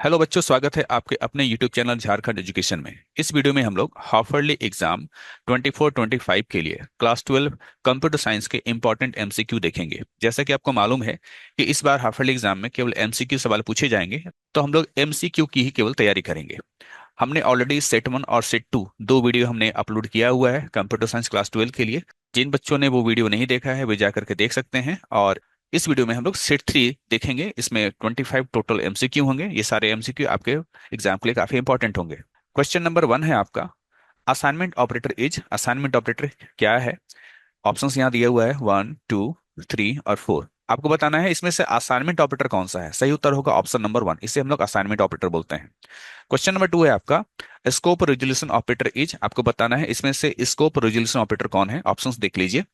Hello बच्चों, स्वागत है आपके अपने यूट्यूब चैनल झारखंड एजुकेशन में। इस वीडियो में हम लोग हाफरली एग्जाम 24-25 के लिए क्लास 12 कंप्यूटर साइंस के इंपॉर्टेंट एमसीक्यू देखेंगे। जैसा कि आपको मालूम है कि इस बार हाफरली एग्जाम में केवल एमसीक्यू सवाल पूछे जाएंगे, तो हम लोग एमसीक्यू की ही केवल तैयारी करेंगे। हमने ऑलरेडी सेट 1 और सेट 2 दो वीडियो हमने अपलोड किया हुआ है कंप्यूटर साइंस क्लास 12 के लिए। जिन बच्चों ने वो वीडियो नहीं देखा है वे जा करके देख सकते हैं। और इस वीडियो में हम लोग सेट 3 देखेंगे। इसमें 25 टोटल एमसीक्यू होंगे। ये सारे एमसीक्यू आपके एग्जाम के लिए काफी इंपॉर्टेंट होंगे। क्वेश्चन नंबर 1 है आपका, assignment operator is. Assignment operator क्या है? ऑप्शंस यहाँ दिया हुआ है 1, 2, 3 और 4। आपको बताना है इसमें से असाइनमेंट ऑपरेटर कौन सा है। सही उत्तर होगा ऑप्शन नंबर 1। इसे हम लोग असाइनमेंट ऑपरेटर बोलते हैं। क्वेश्चन नंबर 2 है आपका, स्कोप रेजोल्यूशन ऑपरेटर इज। आपको बताना है इसमें से स्कोप रेजोल्यूशन ऑपरेटर कौन है। ऑप्शंस देख लीजिए,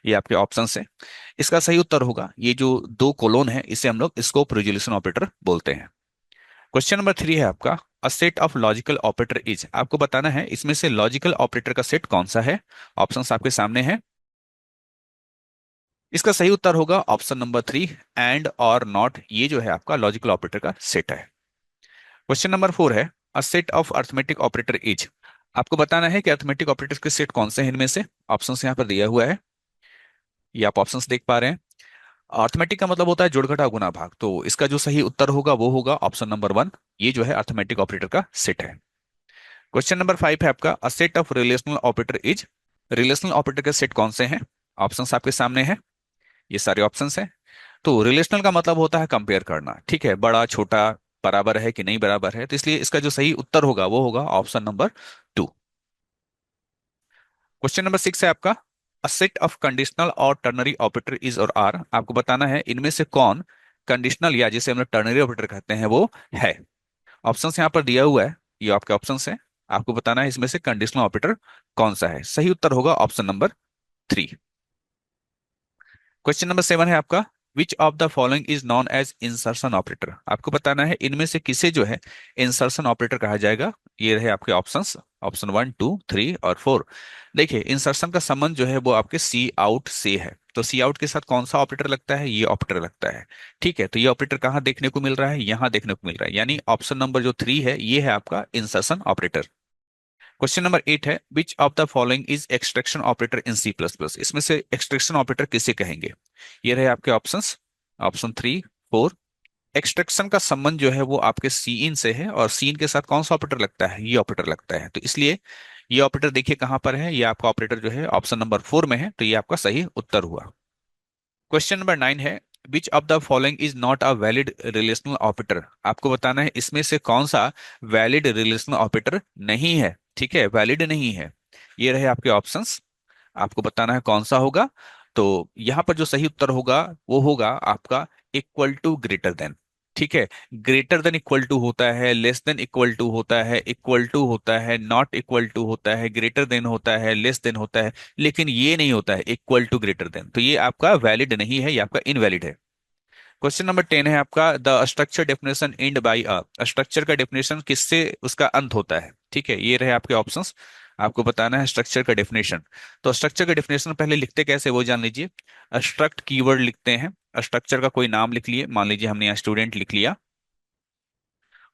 ये आपके ऑप्शंस है। इसका सही उत्तर होगा ये जो दो कोलोन है, इसे हम लोग स्कोप रेजोल्यूशन ऑपरेटर बोलते हैं। क्वेश्चन नंबर 3 है आपका, a set of logical operator is. आपको बताना है इसमें से लॉजिकल ऑपरेटर का सेट कौन सा है। ऑप्शंस आपके सामने है। इसका सही उत्तर होगा ऑप्शन नंबर 3, एंड और नॉट। ये जो है आपका लॉजिकल ऑपरेटर का सेट है। क्वेश्चन नंबर 4 है, a set of arithmetic operator is. आपको बताना है कि अर्थमेटिक ऑपरेटर्स के सेट कौन से हैं इनमें से। ऑप्शंस यहाँ पर दिया हुआ है, ये आप ऑप्शंस देख पा रहे हैं। अर्थमेटिक का मतलब होता है जोड़ घटाव गुणा भाग, तो इसका जो सही उत्तर होगा वो होगा ऑप्शन नंबर 1। ये जो है अर्थमेटिक ऑपरेटर का सेट है। क्वेश्चन नंबर 5 है आपका, a set of relational operator is. Relational operator के सेट कौन से हैं। ऑप्शंस आपके सामने है, ये सारे ऑप्शंस हैं। तो रिलेशनल का मतलब होता है कंपेयर करना, ठीक है, बड़ा छोटा बराबर है कि नहीं बराबर है, तो इसलिए इसका जो सही उत्तर होगा वो होगा ऑप्शन नंबर 2। क्वेश्चन नंबर 6 है आपका, अ सेट ऑफ कंडीशनल और टर्नरी ऑपरेटर इज और आर। आपको बताना है इनमें से कौन कंडीशनल या जिसे हम लोग टर्नरी ऑपरेटर कहते हैं वो है। ऑप्शंस यहाँ पर दिया हुआ है, ये आपके ऑप्शंस है। आपको बताना है इसमें से कंडीशनल ऑपरेटर कौन सा है। सही उत्तर होगा ऑप्शन नंबर 3। क्वेश्चन नंबर 7 है आपका, which of the following is known as insertion operator. आपको बताना है इनमें से किसे जो है इंसर्शन ऑपरेटर कहा जाएगा। ये रहे आपके ऑप्शंस, ऑप्शन 1, 2, 3 और 4। देखिए इंसर्शन का संबंध जो है वो आपके सी आउट से है, तो सी आउट के साथ कौन सा ऑपरेटर लगता है, ये ऑपरेटर लगता है। ठीक है, तो ये ऑपरेटर कहाँ देखने को मिल रहा है, यहाँ देखने को मिल रहा है, यानी ऑप्शन नंबर जो 3 है ये है आपका इंसर्शन ऑपरेटर। क्वेश्चन नंबर 8 है, which of the following is extraction operator in C plus plus. इसमें से एक्सट्रैक्शन ऑपरेटर किसे कहेंगे। ये रहे आपके ऑप्शंस, ऑप्शन 3, 4। एक्सट्रैक्शन का संबंध जो है वो आपके सी इन से है, और सी इन के साथ कौन सा ऑपरेटर लगता है, ये ऑपरेटर लगता है। तो इसलिए ये ऑपरेटर देखिए कहां पर है, ये आपका ऑपरेटर जो है ऑप्शन नंबर 4 में है, तो ये आपका सही उत्तर हुआ। क्वेश्चन नंबर 9 है, which of the following is not a valid relational operator. आपको बताना है इसमें से कौन सा वैलिड रिलेशनल ऑपरेटर नहीं है। ठीक है, वैलिड नहीं है। ये रहे आपके ऑप्शंस, आपको बताना है कौन सा होगा। तो यहां पर जो सही उत्तर होगा वो होगा आपका इक्वल टू ग्रेटर देन। ठीक है, ग्रेटर देन इक्वल टू होता है, लेस देन इक्वल टू होता है, इक्वल टू होता है, नॉट इक्वल टू होता है, ग्रेटर देन होता है, लेस देन होता है, लेकिन ये नहीं होता है इक्वल टू ग्रेटर देन। तो ये आपका वैलिड नहीं है, ये आपका इनवैलिड है। क्वेश्चन नंबर 10 है आपका, the structure definition and by a. Structure का डेफिनेशन किससे उसका अंत होता है। ठीक है, ये रहे आपके ऑप्शंस। आपको बताना है स्ट्रक्चर का डेफिनेशन। तो स्ट्रक्चर का डेफिनेशन पहले लिखते कैसे वो जान लीजिए। स्ट्रक्ट कीवर्ड लिखते हैं, स्ट्रक्चर का कोई नाम लिख लिए, मान लीजिए हमने यहाँ स्टूडेंट लिख लिया,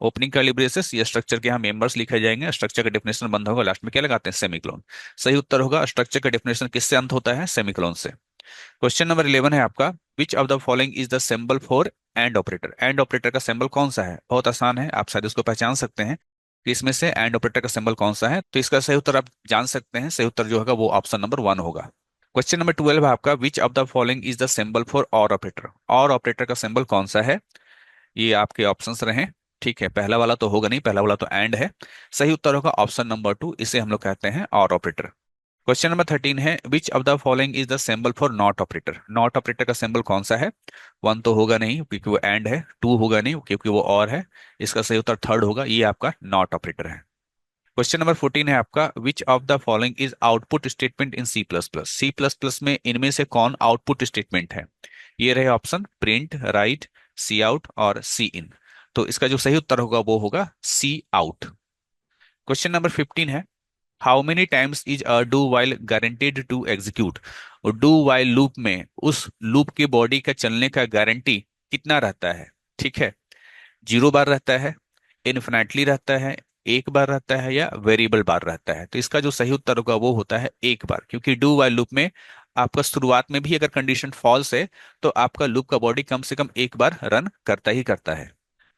ओपनिंग कर्ली ब्रेसेस, ये स्ट्रक्चर के यहाँ मेंबर्स लिखे जाएंगे। स्ट्रक्चर का डेफिनेशन बंद होगा, लास्ट में क्या लगाते हैं, सेमीकोलन। सही उत्तर होगा स्ट्रक्चर का डेफिनेशन किससे अंत होता है, सेमीकोलन से। क्वेश्चन नंबर 11 है आपका, which of the following is the symbol for and operator. And operator का सिंबल कौन सा है। बहुत आसान है, आप शायद इसको पहचान सकते हैं कि इसमें से एंड ऑपरेटर का सिंबल कौन सा है। तो इसका सही उत्तर आप जान सकते हैं, सही उत्तर जो होगा वो ऑप्शन नंबर 1 होगा। क्वेश्चन नंबर 12 है आपका, which of the following is the symbol for और ऑपरेटर। और ऑपरेटर का सिंबल कौन सा है, ये आपके ऑप्शंस रहे। ठीक है, पहला वाला तो होगा नहीं, पहला वाला तो एंड है। सही उत्तर होगा ऑप्शन नंबर 2, इसे हम लोग कहते हैं और ऑपरेटर। क्वेश्चन नंबर 13 है, which of the following is the symbol for not operator. Not operator का सिंबल कौन सा है। 1 तो होगा नहीं क्योंकि वो एंड है, 2 होगा नहीं क्योंकि वो और है। इसका सही उत्तर 3rd होगा, ये आपका नॉट ऑपरेटर है। क्वेश्चन नंबर 14 है आपका, which of the following is output statement in C plus plus. C plus plus में इनमें से कौन आउटपुट स्टेटमेंट है। ये रहे option, print, write, C out और सी इन। तो इसका जो सही उत्तर होगा वो होगा सी आउट। क्वेश्चन नंबर 15 है, how many times is a do while guaranteed to execute. और डू वाइल लूप में उस लूप की बॉडी का चलने का गारंटी कितना रहता है। ठीक है, 0 बार रहता है, इन्फिनेटली रहता है, एक बार रहता है, या वेरिएबल बार रहता है? तो इसका जो सही उत्तर होगा वो होता है एक बार, क्योंकि डू वाइल लूप में आपका शुरुआत में भी अगर कंडीशन फॉल्स है तो आपका लूप का बॉडी कम से कम एक बार रन करता ही करता है।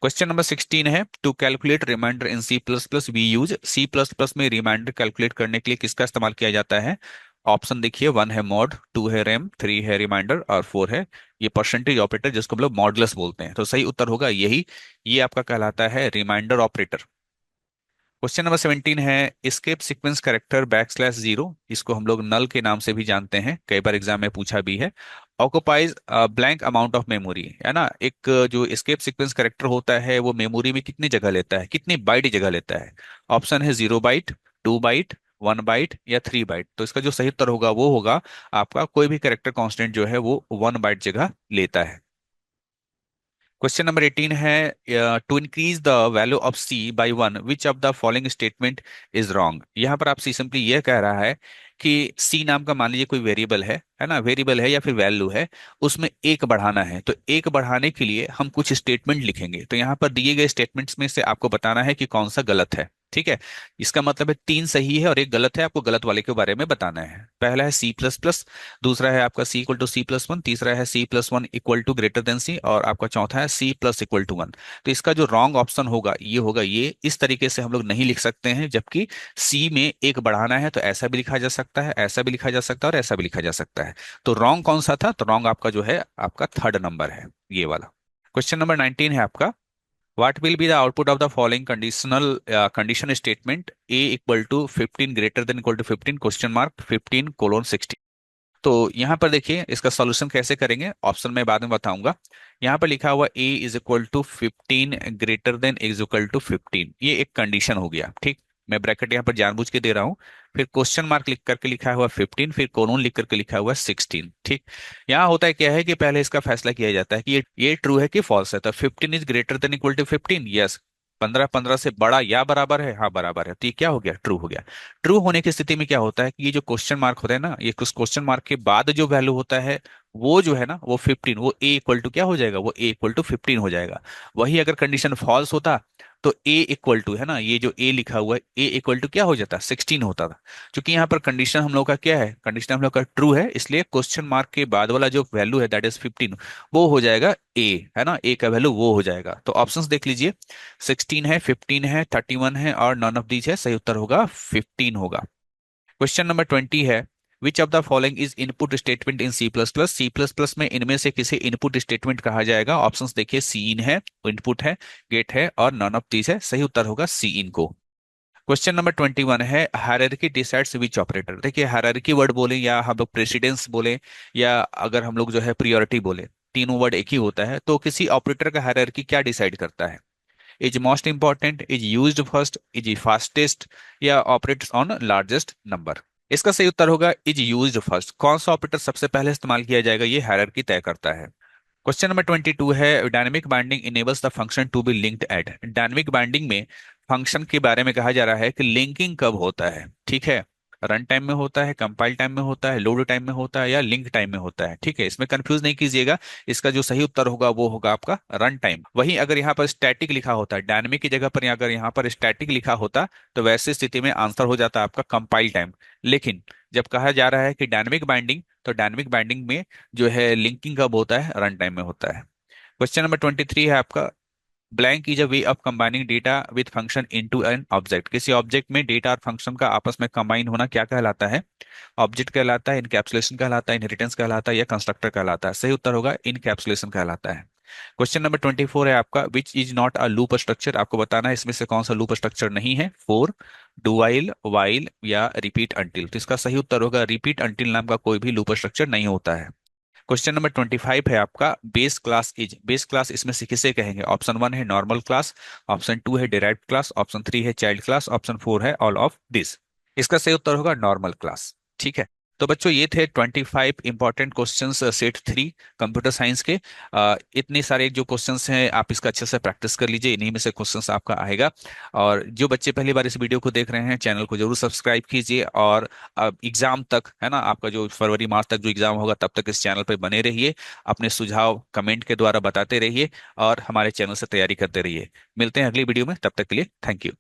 क्वेश्चन नंबर 16 है, to calculate reminder in C plus plus we use, C plus plus में रिमाइंडर कैलकुलेट करने के लिए किसका इस्तेमाल किया जाता है? ऑप्शन देखिए, वन है मॉड, टू है रेम, थ्री है रिमाइंडर और फोर है ये परसेंटेज ऑपरेटर जिसको हम लोग मॉडुलस बोलते हैं। तो सही उत्तर होगा यही, ये आपका कहलाता है रिमाइंडर ऑपरेटर। क्वेश्चन नंबर 17 है, एस्केप सीक्वेंस कैरेक्टर बैकस्लैश 0, इसको हम लोग नल के नाम से भी जानते हैं, कई बार एग्जाम में पूछा भी है, occupies blank amount of memory, है ना? एक जो एस्केप सीक्वेंस कैरेक्टर होता है वो मेमोरी में कितनी जगह लेता है, कितनी बाइट जगह लेता है? ऑप्शन है 0 बाइट, 2 बाइट, 1 बाइट या 3 बाइट। तो इसका जो सही उत्तर होगा वो होगा आपका कोई भी कैरेक्टर कांस्टेंट जो है वो 1 बाइट जगह लेता है। क्वेश्चन नंबर 18 है, to increase the value of C by one which of the following statement is wrong. यहाँ पर आपसे सिंपली यह कह रहा है कि सी नाम का मान लीजिए कोई वेरिएबल है ना, वेरिएबल है या फिर वैल्यू है, उसमें एक बढ़ाना है, तो एक बढ़ाने के लिए हम कुछ स्टेटमेंट लिखेंगे। तो यहाँ पर दिए गए स्टेटमेंट्स में से आपको बताना है कि कौन सा गलत है। ठीक है, इसका मतलब है तीन सही है और एक गलत है, आपको गलत वाले के बारे में बताना है। पहला है सी प्लस प्लस, दूसरा है आपका सी इक्वल टू सी प्लस 1, तीसरा है सी+1 इक्वल टू ग्रेटर देन सी, और आपका चौथा है सी+=1। तो इसका जो रॉन्ग ऑप्शन होगा ये होगा ये, इस तरीके से हम लोग नहीं लिख सकते हैं, जबकि सी में एक बढ़ाना है तो ऐसा भी लिखा जा सकता है, ऐसा भी लिखा जा सकता है और ऐसा भी लिखा जा सकता है। तो रॉन्ग कौन सा था? तो रॉन्ग आपका जो है आपका थर्ड नंबर है, ये वाला। क्वेश्चन नंबर 19 है आपका, what will be the output of the following conditional condition statement a equal to 15 greater than equal to 15 question mark 15:16? तो यहाँ पर देखिए इसका सॉल्यूशन कैसे करेंगे, ऑप्शन में बाद में बताऊंगा। यहाँ पर लिखा हुआ a is equal to 15 greater than is equal to 15, ये एक कंडीशन हो गया। ठीक, मैं ब्रैकेट यहाँ पर जानबूझ के दे रहा हूँ, फिर क्वेश्चन मार्क लिख करके लिखा हुआ 15, फिर कोलोन लिख करके लिखा हुआ 16। ठीक, यहाँ होता है क्या है कि पहले इसका फैसला किया जाता है कि ये ट्रू है कि फॉल्स है। तो 15 is greater than equal to 15, yes. 15 15 से बड़ा या बराबर है? हाँ बराबर है, तो ये क्या हो गया? ट्रू हो गया। ट्रू होने की स्थिति में क्या होता है कि ये जो क्वेश्चन मार्क होता है ना, ये क्वेश्चन मार्क के बाद जो वैल्यू होता है वो जो है ना वो 15, वो ए इक्वल टू क्या हो जाएगा? वो ए इक्वल टू 15 हो जाएगा। वही अगर कंडीशन फॉल्स होता तो ए इक्वल टू है ना, ये जो ए लिखा हुआ है ए इक्वल टू क्या हो जाता? 16 होता था। क्योंकि यहाँ पर कंडीशन हम लोग का क्या है? कंडीशन हम लोग का ट्रू है, इसलिए क्वेश्चन मार्क के बाद वाला जो वैल्यू है दैट इज 15, वो हो जाएगा ए, है ना, ए का वैल्यू वो हो जाएगा। तो ऑप्शंस देख लीजिए, 16 है, 15 है, 31 है और नॉन ऑफ दीज है। सही उत्तर होगा 15 होगा। क्वेश्चन नंबर 20 है, which of the following is input statement in C plus plus? C plus plus में इनमें से किसे इनपुट स्टेटमेंट कहा जाएगा? ऑप्शंस देखिए, सी इन है, इनपुट है, गेट है और नॉन ऑफ दीज है। सही उत्तर होगा सी इन को। क्वेश्चन नंबर 21 है, हायरार्की डिसाइड्स विच ऑपरेटर? देखिए हायरार्की वर्ड बोले या हम लोग प्रेसिडेंस बोले या अगर हम लोग जो है प्रियोरिटी बोले, तीनों वर्ड एक ही होता है। तो किसी ऑपरेटर का हायरार्की क्या डिसाइड करता है? Is most important, is used first, is fastest या ऑपरेट्स ऑन लार्जेस्ट नंबर? इसका सही उत्तर होगा इज यूज्ड फर्स्ट। कौन सा ऑपरेटर सबसे पहले इस्तेमाल किया जाएगा ये हायरार्की तय करता है। क्वेश्चन नंबर 22 है, dynamic binding enables the function to be linked at? Dynamic binding में फंक्शन के बारे में कहा जा रहा है कि लिंकिंग कब होता है? ठीक है, रन टाइम में होता है, कंपाइल टाइम में होता है, लोड टाइम में होता है या लिंक टाइम में होता है? ठीक है, इसमें कंफ्यूज नहीं कीजिएगा, इसका जो सही उत्तर होगा वो होगा आपका रन टाइम। वहीं अगर यहाँ पर स्टैटिक लिखा होता है, डायनेमिक की जगह पर अगर यहाँ पर स्टैटिक लिखा होता तो वैसे स्थिति में आंसर हो जाता आपका कंपाइल टाइम। लेकिन जब कहा जा रहा है कि डायनेमिक बाइंडिंग, तो डायनेमिक बाइंडिंग में जो है लिंकिंग कब होता है? रन टाइम में होता है। क्वेश्चन नंबर 23 है आपका, blank is a way of combining data with function into an object? किसी ऑब्जेक्ट में डेटा और फंक्शन का आपस में कंबाइन होना क्या कहलाता है? ऑब्जेक्ट कहलाता है, इनकैप्सुलेशन कहलाता है, इनहेरिटेंस कहलाता है या कंस्ट्रक्टर कहलाता है? सही उत्तर होगा इनकैप्सुलेशन कहलाता है। क्वेश्चन नंबर 24 है आपका, which is not a loop structure? आपको बताना है इसमें से कौन सा लूप स्ट्रक्चर नहीं है, फोर, डू वाइल या रिपीट अंटिल? तो इसका सही उत्तर होगा रिपीट अंटिल नाम का कोई भी लूप स्ट्रक्चर नहीं होता है। क्वेश्चन नंबर 25 है आपका, base class is? Base class इसमें से किसे कहेंगे? ऑप्शन 1 है नॉर्मल क्लास, ऑप्शन 2 है डिराइव्ड क्लास, ऑप्शन 3 है चाइल्ड क्लास, ऑप्शन 4 है ऑल ऑफ दिस। इसका सही उत्तर होगा नॉर्मल क्लास। ठीक है, तो बच्चों ये थे 25 important questions set 3 computer science के। इतने सारे जो क्वेश्चंस हैं आप इसका अच्छे से प्रैक्टिस कर लीजिए, इन्हीं में से क्वेश्चंस आपका आएगा। और जो बच्चे पहली बार इस वीडियो को देख रहे हैं, चैनल को जरूर सब्सक्राइब कीजिए। और एग्जाम तक है ना, आपका जो फरवरी मार्च तक जो एग्जाम होगा तब तक इस चैनल पर बने रहिए। अपने सुझाव कमेंट के द्वारा बताते रहिए और हमारे चैनल से तैयारी करते रहिए। मिलते हैं अगली वीडियो में, तब तक के लिए थैंक यू।